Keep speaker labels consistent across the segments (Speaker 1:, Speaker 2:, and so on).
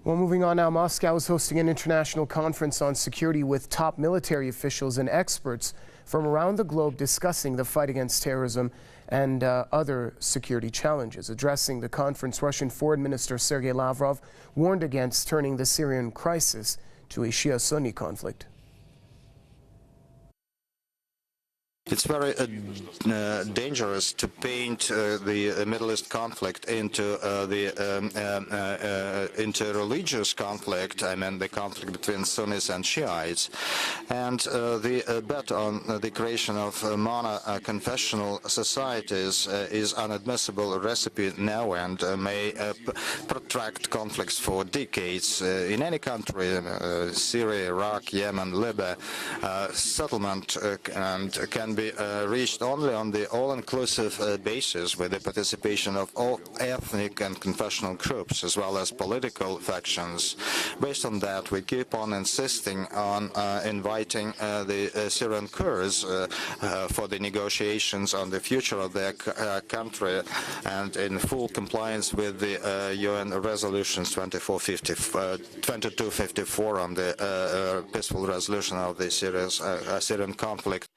Speaker 1: Well, moving on now, Moscow is hosting an international conference on security with top military officials and experts from around the globe discussing the fight against terrorism and other security challenges. Addressing the conference, Russian Foreign Minister Sergey Lavrov warned against turning the Syrian crisis to a Shia-Sunni conflict.
Speaker 2: It's very dangerous to paint the Middle East conflict into into religious conflict. I mean, the conflict between Sunnis and Shiites, and the bet on the creation of mono-confessional societies is inadmissible recipe now and may protract conflicts for decades. In any country, Syria, Iraq, Yemen, Libya, settlement can be reached only on the all-inclusive basis with the participation of all ethnic and confessional groups as well as political factions. Based on that, we keep on insisting on inviting the Syrian Kurds for the negotiations on the future of their country and in full compliance with the UN resolutions 2254 on the peaceful resolution of the Syrian conflict.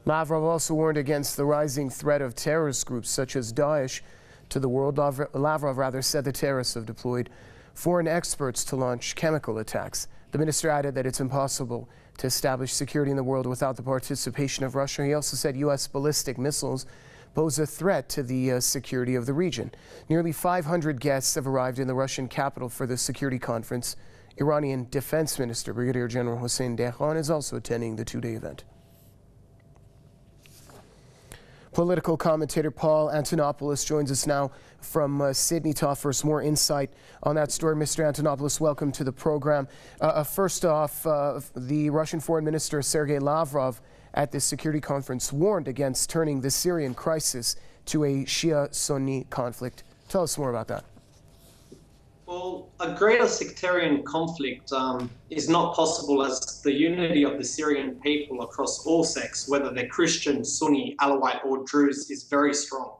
Speaker 1: Lavrov also warned against the rising threat of terrorist groups such as Daesh to the world. Lavrov said the terrorists have deployed foreign experts to launch chemical attacks. The minister added that it's impossible to establish security in the world without the participation of Russia. He also said U.S. ballistic missiles pose a threat to the security of the region. Nearly 500 guests have arrived in the Russian capital for the security conference. Iranian Defense Minister Brigadier General Hossein Dehqan is also attending the two-day event. Political commentator Paul Antonopoulos joins us now from Sydney to offer us more insight on that story. Mr. Antonopoulos, welcome to the program. First off, the Russian Foreign Minister Sergey Lavrov at this security conference warned against turning the Syrian crisis to a Shia-Sunni conflict. Tell us more about that.
Speaker 3: Well, a greater sectarian conflict is not possible as the unity of the Syrian people across all sects, whether they're Christian, Sunni, Alawite or Druze, is very strong.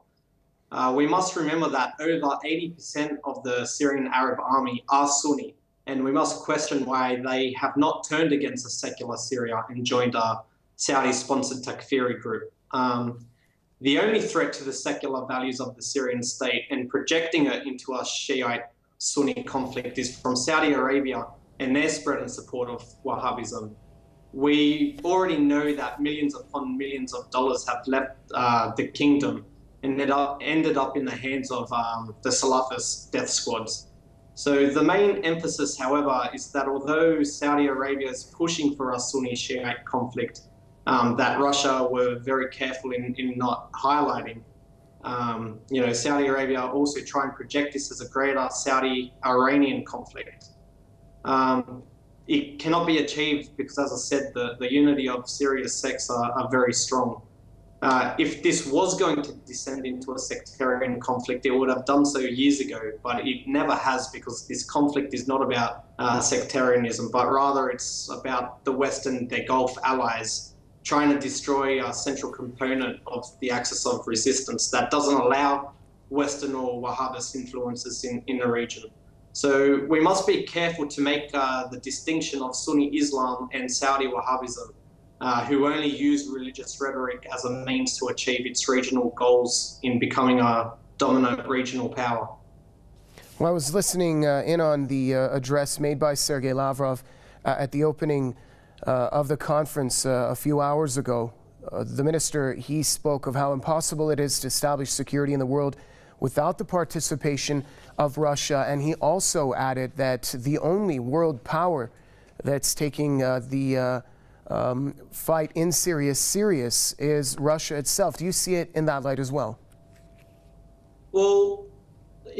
Speaker 3: We must remember that over 80% of the Syrian Arab army are Sunni, and we must question why they have not turned against a secular Syria and joined a Saudi-sponsored Takfiri group. The only threat to the secular values of the Syrian state and projecting it into a Shiite Sunni conflict is from Saudi Arabia and their spread and support of Wahhabism. We already know that millions upon millions of dollars have left the kingdom and ended up in the hands of the Salafist death squads. So the main emphasis, however, is that although Saudi Arabia is pushing for a Sunni Shiite conflict, that Russia were very careful in not highlighting. Saudi Arabia also try and project this as a greater Saudi-Iranian conflict. It cannot be achieved because, as I said, the unity of Syria's sects are very strong. If this was going to descend into a sectarian conflict, it would have done so years ago, but it never has, because this conflict is not about sectarianism, but rather it's about the West and their Gulf allies trying to destroy a central component of the axis of resistance that doesn't allow Western or Wahhabist influences in the region. So we must be careful to make the distinction of Sunni Islam and Saudi Wahhabism, who only use religious rhetoric as a means to achieve its regional goals in becoming a dominant regional power.
Speaker 1: Well, I was listening in on the address made by Sergey Lavrov at the opening of the conference a few hours ago. The minister, he spoke of how impossible it is to establish security in the world without the participation of Russia, and he also added that the only world power that's taking the fight in Syria serious is Russia itself. Do you see it in that light as well?
Speaker 3: Well,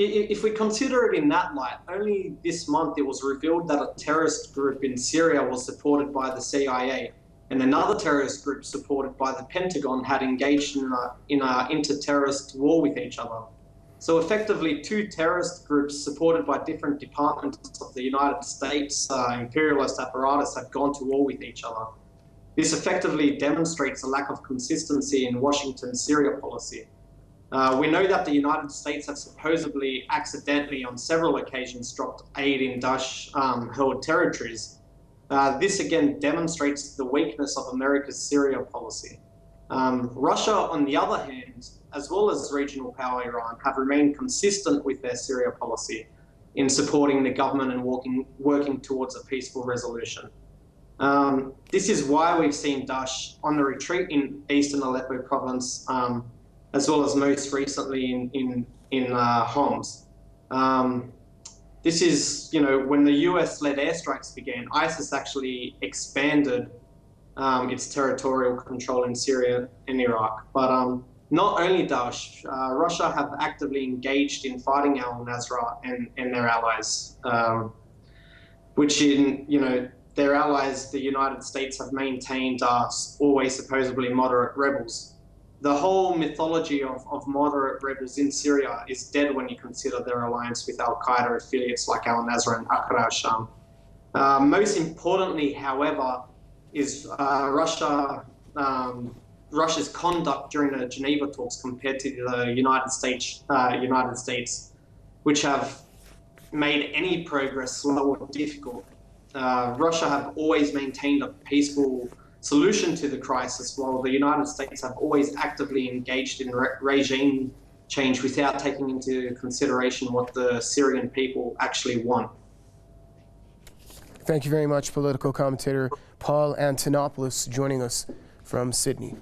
Speaker 3: if we consider it in that light, only this month it was revealed that a terrorist group in Syria was supported by the CIA, and another terrorist group supported by the Pentagon had engaged in an inter-terrorist war with each other. So effectively, two terrorist groups supported by different departments of the United States imperialist apparatus have gone to war with each other. This effectively demonstrates a lack of consistency in Washington's Syria policy. We know that the United States have supposedly accidentally on several occasions dropped aid in Daesh-held territories. This again demonstrates the weakness of America's Syria policy. Russia, on the other hand, as well as regional power Iran, have remained consistent with their Syria policy in supporting the government and working towards a peaceful resolution. This is why we've seen Daesh on the retreat in eastern Aleppo province, as well as most recently in Homs. This is, when the US-led airstrikes began, ISIS actually expanded its territorial control in Syria and Iraq. But not only Daesh, Russia have actively engaged in fighting al-Nusra and their allies, which their allies, the United States, have maintained are always supposedly moderate rebels. The whole mythology of moderate rebels in Syria is dead when you consider their alliance with al-Qaeda affiliates like al-Nusra and Akhbar al-Sham. Most importantly, however, is Russia's conduct during the Geneva talks compared to the United States, which have made any progress slow or difficult. Russia have always maintained a peaceful solution to the crisis, while the United States have always actively engaged in regime change without taking into consideration what the Syrian people actually want.
Speaker 1: Thank you very much, political commentator Paul Antonopoulos, joining us from Sydney.